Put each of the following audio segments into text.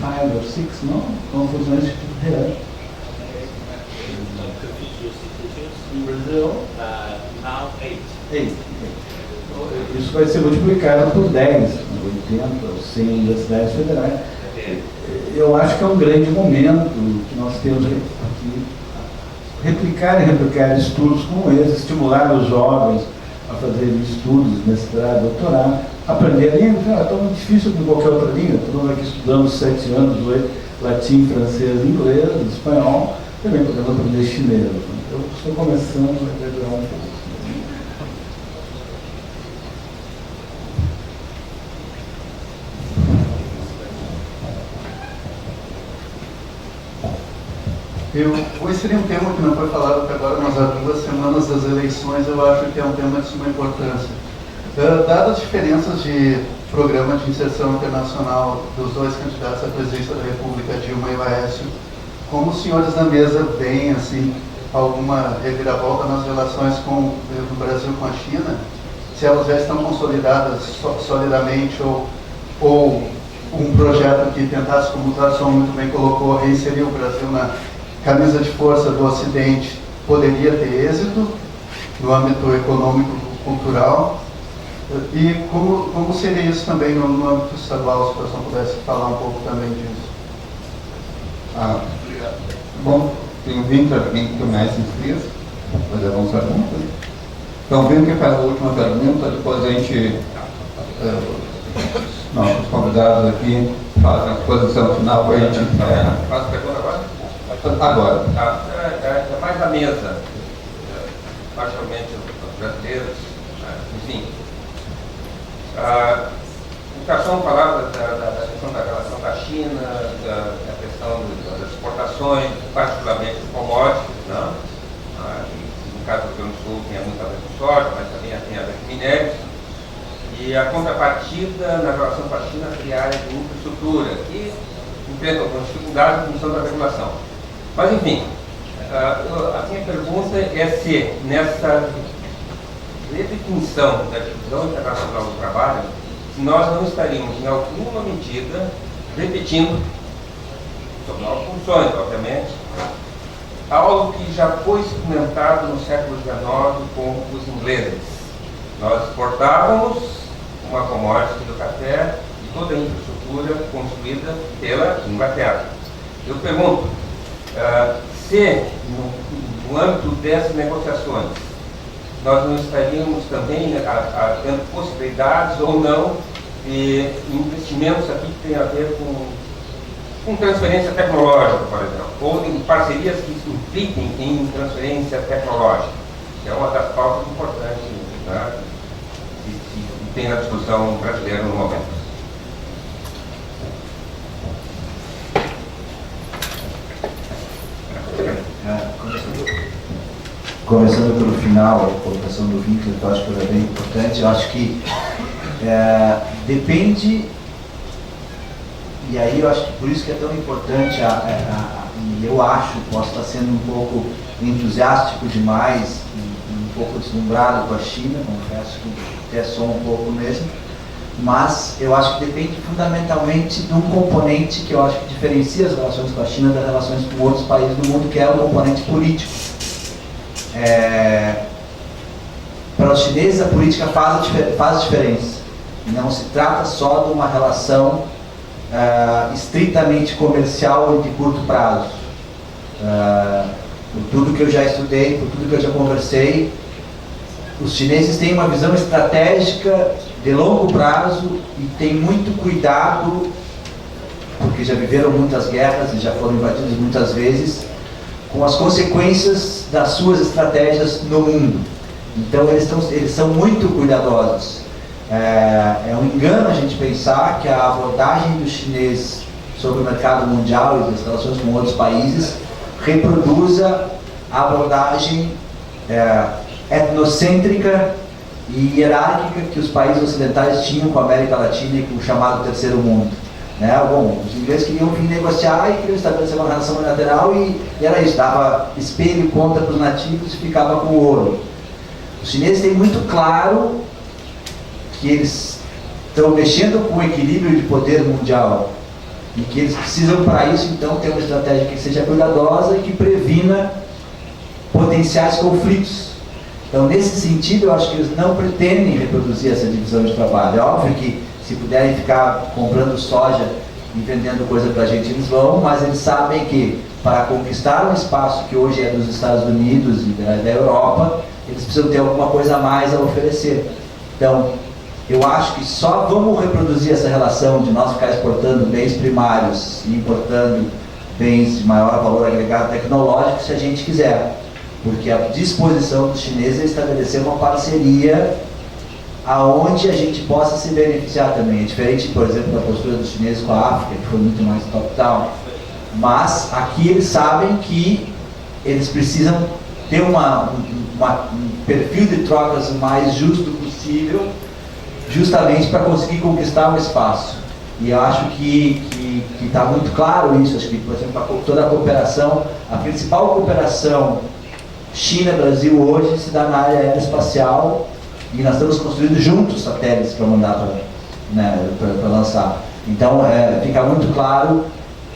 5 or 6, no? Confucius Institute here. In Brazil? Now 8. 8. Isso vai ser multiplicado por 10, 80 ou 100 universidades federais. Eu acho que é um grande momento que nós temos que replicar estudos como esse, estimular os jovens a fazerem estudos, mestrado, doutorado, aprender a língua. É tão difícil como qualquer outra língua. Todo mundo aqui estudamos 7 anos, 8, latim, francês, inglês, espanhol, também podemos aprender chinês. Eu estou começando a dedurar um pouco. Esse seria um tema que não foi falado até agora, mas há 2 semanas das eleições eu acho que é um tema de suma importância. Dadas as diferenças de programa de inserção internacional dos 2 candidatos à presidência da República, Dilma e Aécio, como os senhores da mesa veem assim, alguma reviravolta nas relações do Brasil com a China? Se elas já estão consolidadas solidamente ou um projeto que tentasse, como o Tarson muito bem colocou, reinserir o Brasil na camisa de força do Ocidente, poderia ter êxito no âmbito econômico, cultural, e como seria isso também no âmbito estadual, se o pessoal pudesse falar um pouco também disso. Obrigado. Bom, tenho vindo alguém que mais inscrito, fazer algumas perguntas. Então, vendo que faz a última pergunta, depois a gente, nossos convidados aqui, fazem a exposição final para a gente. Faço a pergunta agora? Agora. É mais a mesa, particularmente os brasileiros, enfim. O Tarson falava da questão da relação com a China, da questão das exportações, particularmente de commodities, né? No caso do Rio Grande do Sul tem muito a ver com soja, mas também tem a ver com minérios. E a contrapartida na relação com a China seria a área de infraestrutura, que enfrenta algumas dificuldades em função da regulação. Mas, enfim, a minha pergunta é se nessa redefinição da divisão internacional do trabalho, se nós não estaríamos, em alguma medida, repetindo, sob novas funções, obviamente, algo que já foi experimentado no século XIX com os ingleses. Nós exportávamos uma commodity do café e toda a infraestrutura construída pela Inglaterra. Eu pergunto, se no âmbito dessas negociações nós não estaríamos também tendo possibilidades ou não de investimentos aqui que tem a ver com transferência tecnológica, por exemplo, ou em parcerias que impliquem em transferência tecnológica, que é uma das pautas importantes, né, que tem na discussão brasileira no momento. Começando pelo final, a colocação do vínculo, que eu acho que é bem importante. Eu acho que depende, e aí eu acho que por isso que é tão importante, e eu acho, posso estar sendo um pouco entusiástico demais, um pouco deslumbrado com a China, confesso que até sou um pouco mesmo, mas eu acho que depende fundamentalmente de um componente que eu acho que diferencia as relações com a China das relações com outros países do mundo, que é o componente político. Para os chineses a política faz diferença. Não se trata só de uma relação estritamente comercial e de curto prazo. Por tudo que eu já estudei, por tudo que eu já conversei, os chineses têm uma visão estratégica de longo prazo e têm muito cuidado, porque já viveram muitas guerras e já foram invadidos muitas vezes, com as consequências das suas estratégias no mundo. Então eles são muito cuidadosos. É um engano a gente pensar que a abordagem do chinês sobre o mercado mundial e das relações com outros países reproduza a abordagem etnocêntrica e hierárquica que os países ocidentais tinham com a América Latina e com o chamado Terceiro Mundo. Bom, os ingleses queriam vir negociar e queriam estabelecer uma relação unilateral e era isso, dava espelho e conta para os nativos e ficava com o ouro. Os chineses têm muito claro que eles estão mexendo com o equilíbrio de poder mundial E que eles precisam, para isso, então, ter uma estratégia que seja cuidadosa e que previna potenciais conflitos. Então, nesse sentido, eu acho que eles não pretendem reproduzir essa divisão de trabalho. É óbvio que, se puderem ficar comprando soja e vendendo coisa para a gente, eles vão, mas eles sabem que, para conquistar um espaço que hoje é dos Estados Unidos e da Europa, eles precisam ter alguma coisa a mais a oferecer. Então, eu acho que só vamos reproduzir essa relação de nós ficar exportando bens primários e importando bens de maior valor agregado tecnológico se a gente quiser. Porque a disposição dos chineses é estabelecer uma parceria aonde a gente possa se beneficiar também. É diferente, por exemplo, da postura dos chineses com a África, que foi muito mais top-down. Mas aqui eles sabem que eles precisam ter um perfil de trocas o mais justo possível, justamente para conseguir conquistar um espaço. E eu acho que está muito claro isso. Acho que, por exemplo, toda a cooperação, a principal cooperação China-Brasil hoje se dá na área aeroespacial, e nós estamos construindo juntos satélites para mandar para lançar. Então, fica muito claro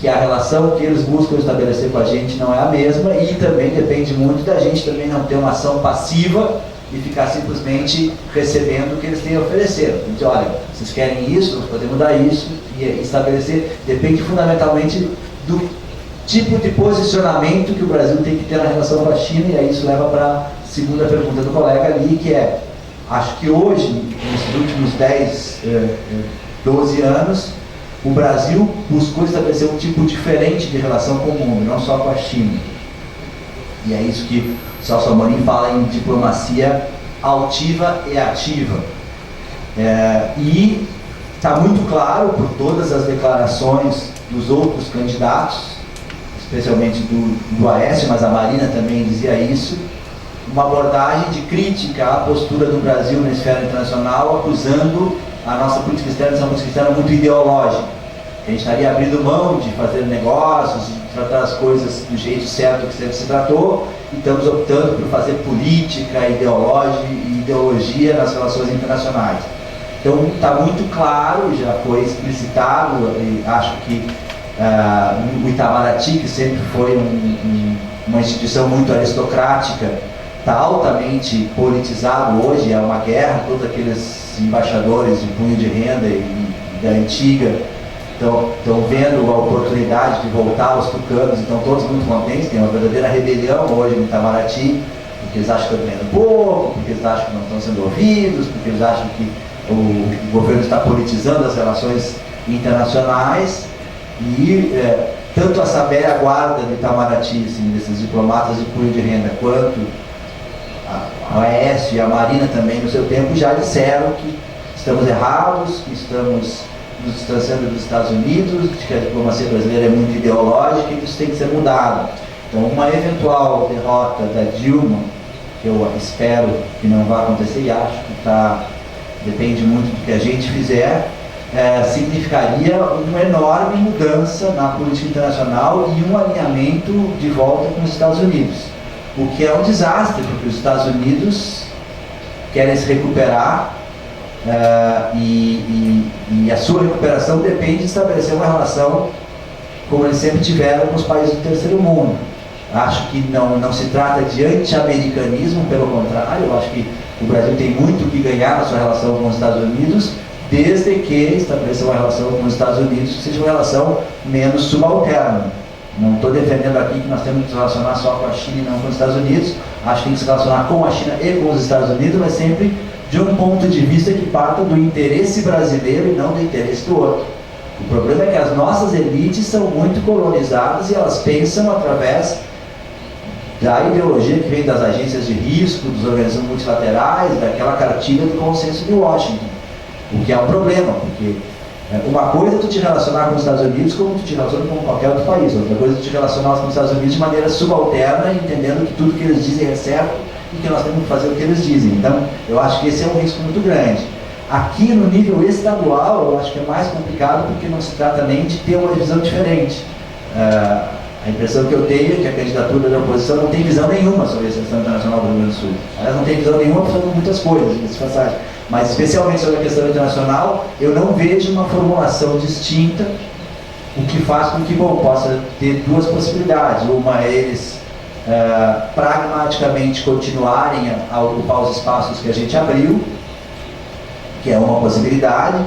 que a relação que eles buscam estabelecer com a gente não é a mesma, e também depende muito da gente também não ter uma ação passiva e ficar simplesmente recebendo o que eles têm a oferecer. A gente, olha, vocês querem isso, nós podemos dar isso, e estabelecer, depende fundamentalmente do tipo de posicionamento que o Brasil tem que ter na relação com a China. E aí isso leva para a segunda pergunta do colega ali, que é, acho que hoje, nesses últimos 10, 12 anos, o Brasil buscou estabelecer um tipo diferente de relação com o mundo, não só com a China. E é isso que o Celso Amorim fala em diplomacia altiva e ativa. E está muito claro, por todas as declarações dos outros candidatos, especialmente do Aécio, mas a Marina também dizia isso, uma abordagem de crítica à postura do Brasil na esfera internacional, acusando a nossa política externa de ser uma política externa muito ideológica. A gente estaria abrindo mão de fazer negócios, de tratar as coisas do jeito certo que sempre se tratou, e estamos optando por fazer política, ideologia nas relações internacionais. Então está muito claro, já foi explicitado, e acho que o Itamaraty, que sempre foi uma instituição muito aristocrática, está altamente politizado hoje. É uma guerra. Todos aqueles embaixadores de punho de renda e da antiga estão vendo a oportunidade de voltar aos tucanos, então todos muito contentes. Tem uma verdadeira rebelião hoje no Itamaraty, porque eles acham que estão ganhando pouco, porque eles acham que não estão sendo ouvidos, porque eles acham que o governo está politizando as relações internacionais. E tanto a SABE, a guarda do Itamaraty, assim, desses diplomatas de punho de renda, quanto a Aécio e a Marina também, no seu tempo, já disseram que estamos errados, que estamos nos distanciando dos Estados Unidos, de que a diplomacia brasileira é muito ideológica e que isso tem que ser mudado. Então, uma eventual derrota da Dilma, que eu espero que não vai acontecer, e acho que depende muito do que a gente fizer, significaria uma enorme mudança na política internacional e um alinhamento de volta com os Estados Unidos, o que é um desastre, porque os Estados Unidos querem se recuperar, e a sua recuperação depende de estabelecer uma relação como eles sempre tiveram com os países do terceiro mundo. Acho que não se trata de anti-americanismo, pelo contrário. Eu acho que o Brasil tem muito o que ganhar na sua relação com os Estados Unidos, desde que estabeleça uma relação com os Estados Unidos que seja uma relação menos subalterna. Não estou defendendo aqui que nós temos que nos relacionar só com a China e não com os Estados Unidos. Acho que tem que se relacionar com a China e com os Estados Unidos, mas sempre de um ponto de vista que parta do interesse brasileiro e não do interesse do outro. O problema é que as nossas elites são muito colonizadas e elas pensam através da ideologia que vem das agências de risco, dos organismos multilaterais, daquela cartilha do consenso de Washington. O que é um problema, porque uma coisa é tu te relacionar com os Estados Unidos como tu te relaciona com qualquer outro país. Outra coisa é tu te relacionar com os Estados Unidos de maneira subalterna, entendendo que tudo que eles dizem é certo e que nós temos que fazer o que eles dizem. Então, eu acho que esse é um risco muito grande. Aqui no nível estadual, eu acho que é mais complicado, porque não se trata nem de ter uma visão diferente. A impressão que eu tenho é que a candidatura da oposição não tem visão nenhuma sobre a questão internacional do Rio Grande do Sul. Aliás, não tem visão nenhuma sobre muitas coisas, mas especialmente sobre a questão internacional, eu não vejo uma formulação distinta o que faz com que, bom, possa ter duas possibilidades. Uma é eles pragmaticamente continuarem a ocupar os espaços que a gente abriu, que é uma possibilidade,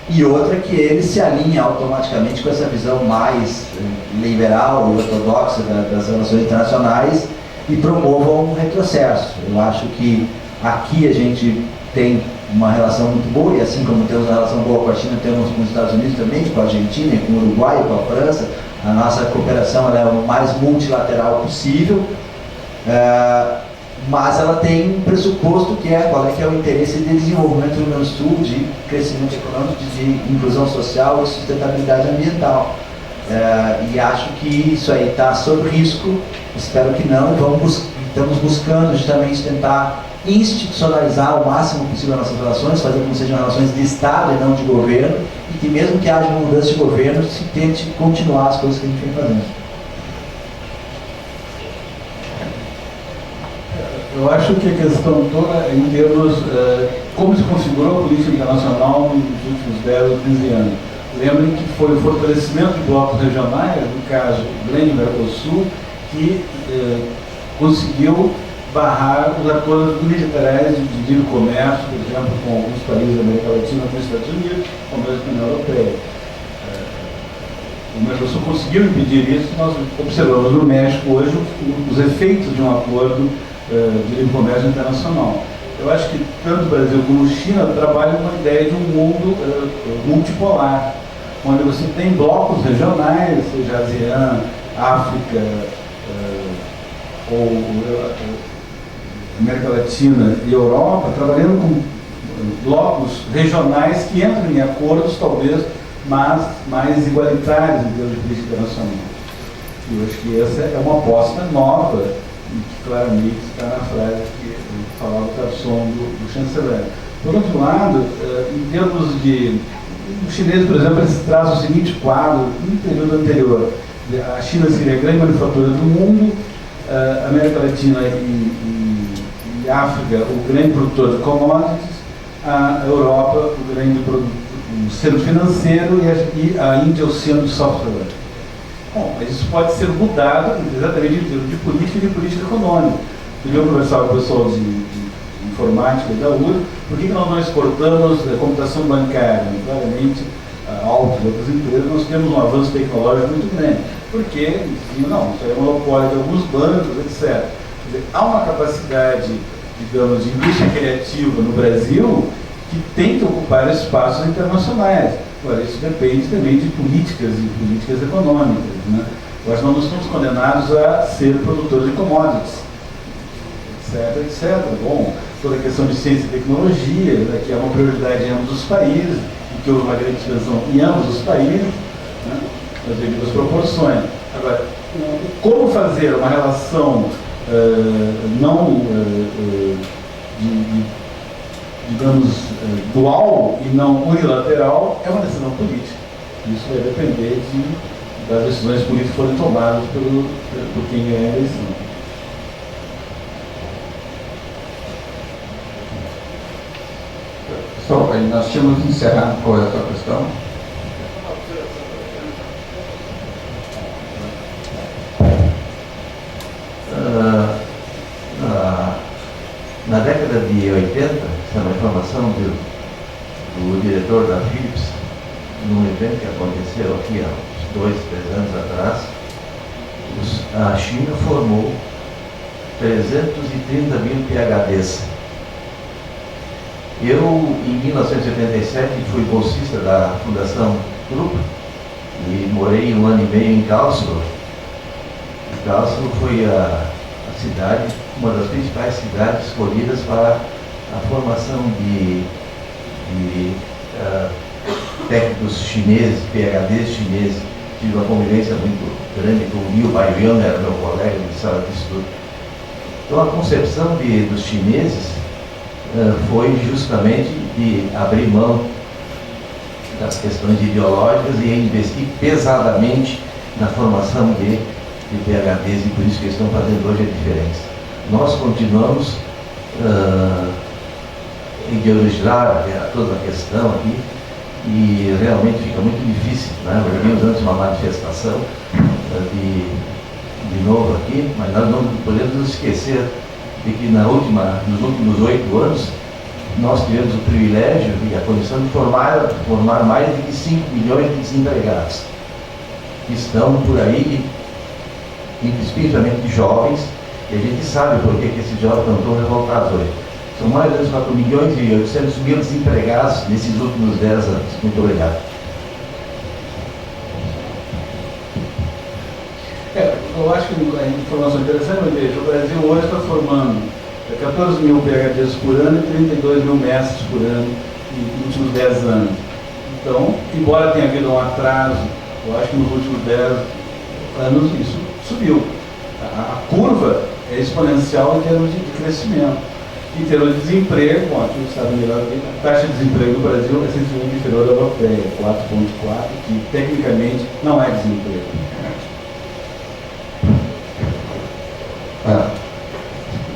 e outra que eles se alinhem automaticamente com essa visão mais liberal e ortodoxa das relações internacionais e promovam um retrocesso. Eu acho que aqui a gente tem uma relação muito boa, e assim como temos uma relação boa com a China, temos com os Estados Unidos também, com a Argentina, com o Uruguai, com a França. A nossa cooperação ela é o mais multilateral possível, mas ela tem um pressuposto que é qual é que é o interesse de desenvolvimento do Rio Grande do Sul, de crescimento econômico, de inclusão social e sustentabilidade ambiental. E acho que isso aí está sob risco, espero que não, estamos buscando justamente tentar institucionalizar o máximo possível as nossas relações, fazer com que sejam relações de Estado e não de governo, e que mesmo que haja uma mudança de governo, se tente continuar as coisas que a gente vem fazendo. Eu acho que a questão toda é em termos como se configurou a política internacional nos últimos 10 ou 15 anos. Lembrem que foi o fortalecimento de blocos regionais, no caso o grande Mercosul, que conseguiu barrar os acordos unilaterais de livre comércio, por exemplo, com alguns países da América Latina, com os Estados Unidos, ou mesmo com a União Europeia. O Mercosul conseguiu impedir isso. Nós observamos no México hoje os efeitos de um acordo de livre comércio internacional. Eu acho que tanto o Brasil como a China trabalham com a ideia de um mundo multipolar, onde você tem blocos regionais, seja ASEAN, África, ou América Latina e Europa, trabalhando com blocos regionais que entram em acordos, talvez, mas mais igualitários em termos de política internacional. E eu acho que essa é uma aposta nova, e que claramente está na frase que falava o garçom do chanceler. Por outro lado, em termos de... Os chineses, por exemplo, eles trazem o seguinte quadro no período anterior. A China seria a grande manufatura do mundo, a América Latina e África, o grande produtor de commodities, a Europa, o grande o centro financeiro, e a Índia, o centro de software. Bom, mas isso pode ser mudado exatamente em termos de política e de política econômica. Eu conversava com o pessoal de informática da URSS, por que nós não exportamos a computação bancária? Claramente, a Alto e outras empresas, nós temos um avanço tecnológico muito grande. Porque, não, isso é monopólio de alguns bancos, etc. Quer dizer, há uma capacidade, digamos, de indústria criativa no Brasil que tem que ocupar espaços internacionais. Agora, isso depende também de políticas e políticas econômicas, né? Eu acho que nós não estamos condenados a ser produtores de commodities, etc, etc. Bom, toda a questão de ciência e tecnologia, né, que é uma prioridade em ambos os países, e que houve uma grande expansão em ambos os países, né, nas devidas proporções. Agora, como fazer uma relação não digamos, dual e não unilateral, é uma decisão política. Isso vai depender das decisões políticas que forem tomadas por quem ganha a eleição. Pessoal, nós tínhamos encerrado com essa questão. Na década de 80, essa é uma informação do diretor da Philips, num evento que aconteceu aqui há uns 2, 3 anos atrás, a China formou 330 mil PhDs. Eu, em 1987, fui bolsista da Fundação Krupp e morei 1 ano e meio em Karlsruhe. Karlsruhe foi a cidade, uma das principais cidades escolhidas para a formação de técnicos chineses, PhDs chineses. Tive uma convivência muito grande com o Liu Baiyuan, era meu colega de sala de estudo. Então a concepção dos chineses foi justamente de abrir mão das questões ideológicas e investir pesadamente na formação de PhDs, e por isso que eles estão fazendo hoje a diferença. Nós continuamos a ideologizar toda a questão aqui, e realmente fica muito difícil, né? Hoje antes uma manifestação de novo aqui, mas nós não podemos nos esquecer de que nos últimos 8 anos nós tivemos o privilégio e a condição de formar mais de 5 milhões de desempregados que estão por aí, especialmente jovens, e a gente sabe por que esses jovens estão tão revoltados hoje. São mais ou menos 4 milhões e 800 mil desempregados nesses últimos 10 anos. Muito obrigado. Eu acho que a informação interessante, mas veja, o Brasil hoje está formando 14 mil PhDs por ano e 32 mil mestres por ano nos últimos 10 anos. Então, embora tenha havido um atraso, eu acho que nos últimos 10 anos isso subiu. A curva é exponencial em termos de crescimento. Em termos de desemprego, bom, aqui o Estado melhor, a taxa de desemprego do Brasil é sensivelmente inferior à europeia, 4,4, que tecnicamente não é desemprego.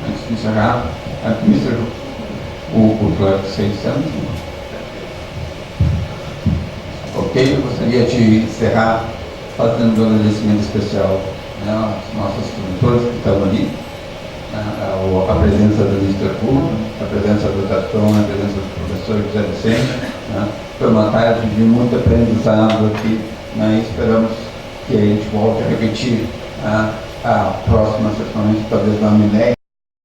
Antes de encerrar, administra o plano 600. Ok, eu gostaria de encerrar fazendo um agradecimento especial, né, aos nossos produtores que estão ali, a presença do Ministério Público, a presença do Tatão, a presença do professor José Vicente. Né? Foi uma tarde de muito aprendizado aqui, né? E esperamos que a gente volte a repetir a próxima sessão, talvez na Minéia.